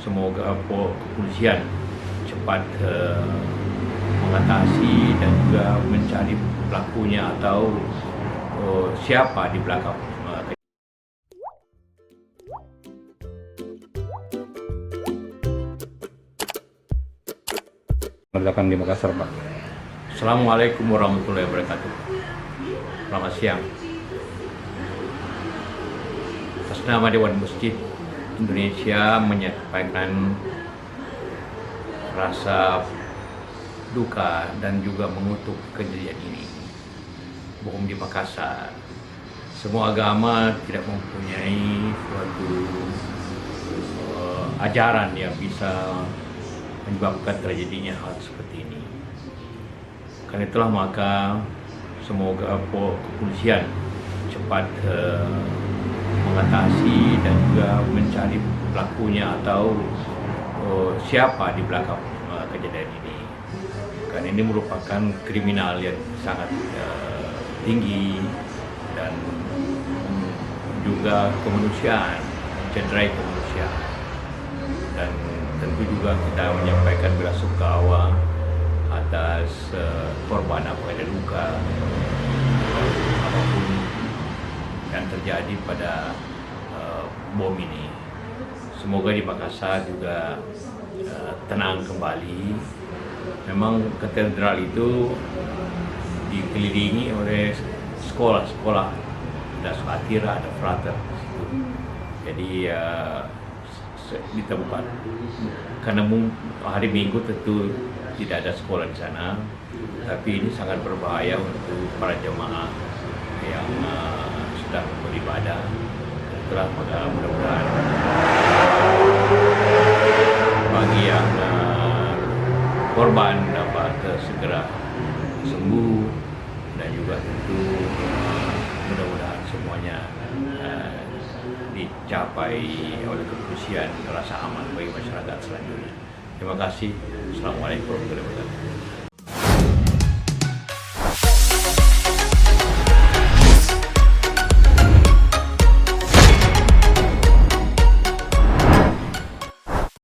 semoga kepolisian cepat mengatasi dan juga mencari pelakunya atau siapa di belakang. Ledakan di Makassar, Pak. Assalamualaikum warahmatullahi wabarakatuh. Selamat siang. Atas nama Dewan Masjid Indonesia menyampaikan rasa duka dan juga mengutuk kejadian ini. Bom di Makassar. Semua agama tidak mempunyai suatu ajaran yang bisa menyebabkan terjadinya hal seperti ini. Karena itulah maka semoga kepolisian cepat mengatasi dan juga mencari pelakunya atau siapa di belakang kejadian ini. Karena ini merupakan kriminal yang sangat tinggi dan juga kemanusiaan, mencederai kemanusiaan. Dan tentu juga kita menyampaikan belasungkawa atas korban apa ada luka apapun yang terjadi pada bom ini. Semoga di Makassar juga tenang kembali. Memang katedral itu dikelilingi oleh sekolah-sekolah, ada Satira, ada Frater di situ. Jadi ditemukan karena hari Minggu tentu tidak ada sekolah di sana, tapi ini sangat berbahaya untuk para jemaah yang sedang beribadah. Itulah maka mudah-mudahan bagi yang korban dapat segera sembuh dan juga tentu mudah-mudahan semuanya dicapai oleh kepolisian rasa aman bagi masyarakat selanjutnya. Terima kasih. Assalamualaikum warahmatullahi wabarakatuh.